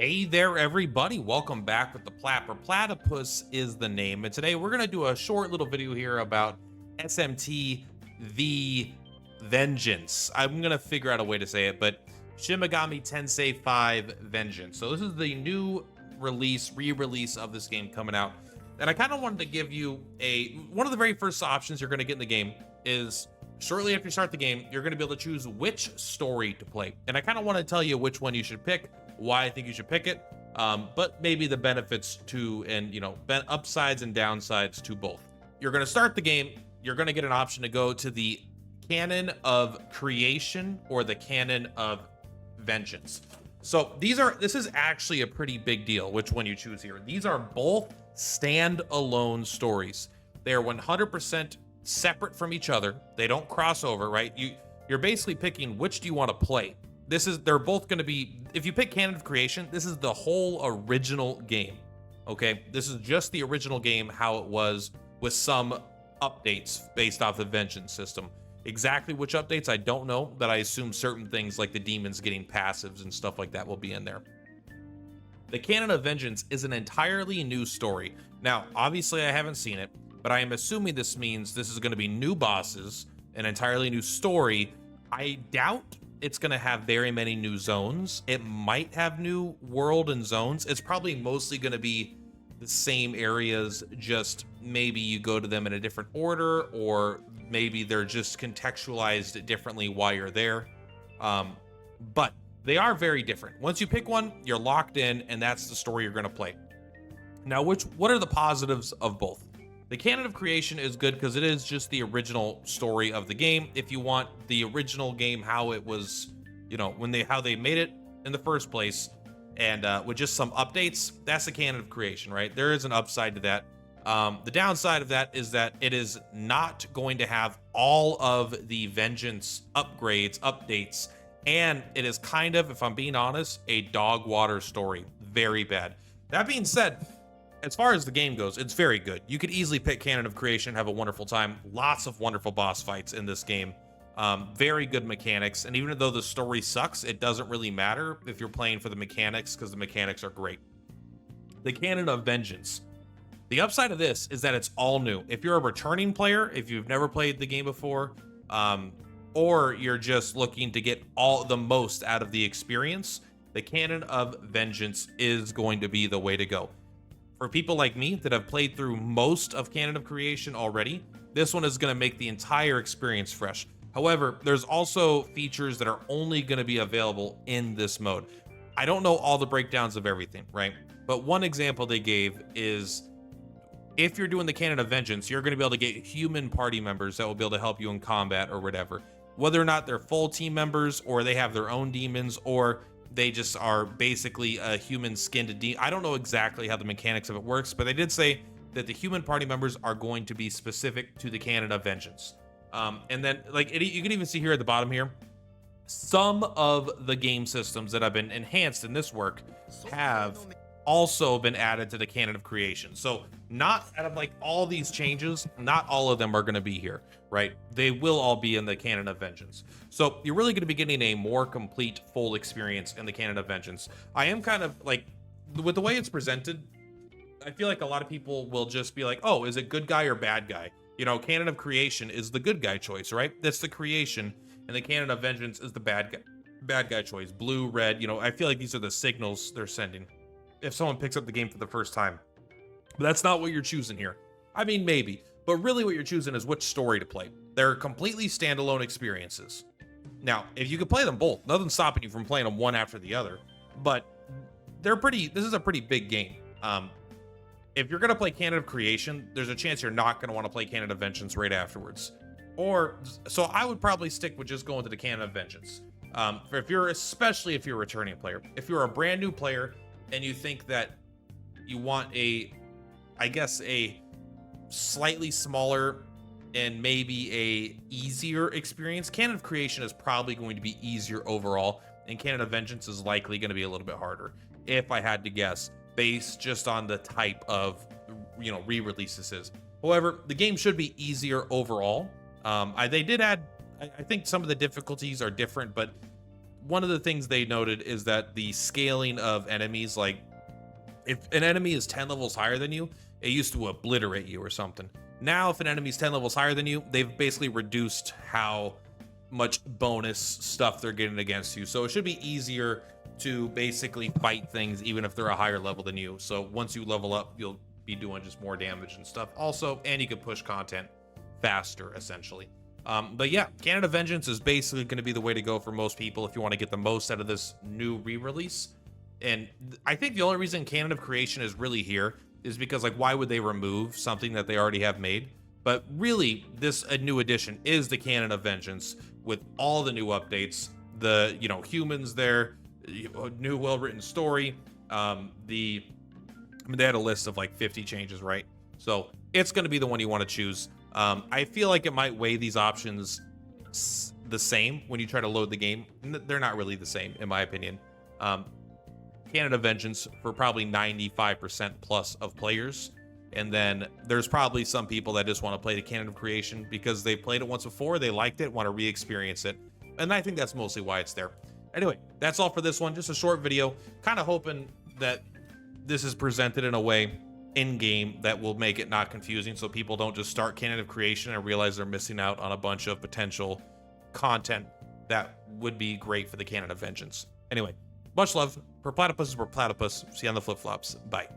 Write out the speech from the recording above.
Hey there, everybody. Welcome back with the Purplatypus is the name. And today we're going to do a short little video here about SMT the Vengeance. I'm going to figure out a way to say it, but Shin Megami Tensei 5 Vengeance. So this is the new re-release of this game coming out. And I kind of wanted to give you one of the very first options you're going to get in the game is shortly after you start the game, you're going to be able to choose which story to play. And I kind of want to tell you which one you should pick, why I think you should pick it, but maybe the benefits to and upsides and downsides to both. You're going to start the game. You're going to get an option to go to the canon of creation or the canon of vengeance. So this is actually a pretty big deal which one you choose here. These are both standalone stories. They are 100% separate from each other. They don't cross over, right? You're basically picking which do you want to play. They're both going to be, if you pick canon of creation, this is the whole original game. Okay, this is just the original game how it was with some updates based off the vengeance system. Exactly which updates I don't know, but I assume certain things like the demons getting passives and stuff like that will be in there. The canon of vengeance is an entirely new story. Now, obviously I haven't seen it, but I am assuming this means this is going to be new bosses, an entirely new story. I doubt it's going to have very many new zones. It might have new world and zones. It's probably mostly going to be the same areas, just maybe you go to them in a different order, or maybe they're just contextualized differently while you're there. But they are very different. Once you pick one, you're locked in, and that's the story you're going to play. Now, what are the positives of both? The canon of creation is good because it is just the original story of the game. If you want the original game, how it was, how they made it in the first place, and with just some updates, that's the canon of creation, right? There is an upside to that. The downside of that is that it is not going to have all of the vengeance upgrades, updates, and it is kind of, if I'm being honest, a dog water story. Very bad. That being said, as far as the game goes, it's very good. You could easily pick canon of creation, have a wonderful time. Lots of wonderful boss fights in this game. Very good mechanics. And even though the story sucks, it doesn't really matter if you're playing for the mechanics because the mechanics are great. The canon of vengeance. The upside of this is that it's all new. If you're a returning player, if you've never played the game before, or you're just looking to get all the most out of the experience, the canon of vengeance is going to be the way to go. For people like me that have played through most of canon of creation already, this one is going to make the entire experience fresh. However, there's also features that are only going to be available in this mode. I don't know all the breakdowns of everything, right? But one example they gave is if you're doing the canon of vengeance, you're going to be able to get human party members that will be able to help you in combat or whatever. Whether or not they're full team members or they have their own demons or they just are basically a human skinned demon. I don't know exactly how the mechanics of it works, but they did say that the human party members are going to be specific to the canon of vengeance. And then you can even see here at the bottom here, some of the game systems that have been enhanced in this work have also been added to the canon of creation. So not out of all these changes, not all of them are going to be here, right? They will all be in the canon of vengeance. So you're really going to be getting a more complete, full experience in the canon of vengeance. I am kind of with the way it's presented, I feel like a lot of people will just be like, oh, is it good guy or bad guy? Canon of creation is the good guy choice, right? That's the creation, and the canon of vengeance is the bad guy choice. Blue, red, I feel like these are the signals they're sending if someone picks up the game for the first time. But that's not what you're choosing here. I mean, maybe, but really what you're choosing is which story to play. They're completely standalone experiences. Now, if you could play them both, nothing's stopping you from playing them one after the other, but this is a pretty big game. If you're going to play canon of creation, there's a chance you're not going to want to play canon of vengeance right afterwards. So I would probably stick with just going to the canon of vengeance. Especially if you're a returning player. If you're a brand new player and you think that you want a slightly smaller and maybe a easier experience, canon of creation is probably going to be easier overall, and canon of vengeance is likely going to be a little bit harder, if I had to guess, based just on the type of re-release this is. However, the game should be easier overall. They did add, I think some of the difficulties are different, but one of the things they noted is that the scaling of enemies, like if an enemy is 10 levels higher than you, it used to obliterate you or something. Now, if an enemy's 10 levels higher than you, they've basically reduced how much bonus stuff they're getting against you. So it should be easier to basically fight things even if they're a higher level than you. So once you level up, you'll be doing just more damage and stuff also, and you can push content faster essentially. But yeah, Canada Vengeance is basically going to be the way to go for most people if you want to get the most out of this new re-release. And I think the only reason Canon of Creation is really here is because, like, why would they remove something that they already have made? But really, this new edition is the Canon of Vengeance with all the new updates, the, you know, humans there, new well-written story. I mean, they had a list of like 50 changes, right? So it's going to be the one you want to choose. I feel like it might weigh these options the same when you try to load the game. They're not really the same, in my opinion. Canada Vengeance for probably 95% plus of players. And then there's probably some people that just want to play the Canon of Creation because they played it once before, they liked it, want to re-experience it. And I think that's mostly why it's there. Anyway, that's all for this one. Just a short video. Kind of hoping that this is presented in a way in-game that will make it not confusing so people don't just start Canon of Creation and realize they're missing out on a bunch of potential content that would be great for the Canon of Vengeance. Anyway, much love. Purplatypus is Purplatypus. See you on the flip-flops. Bye.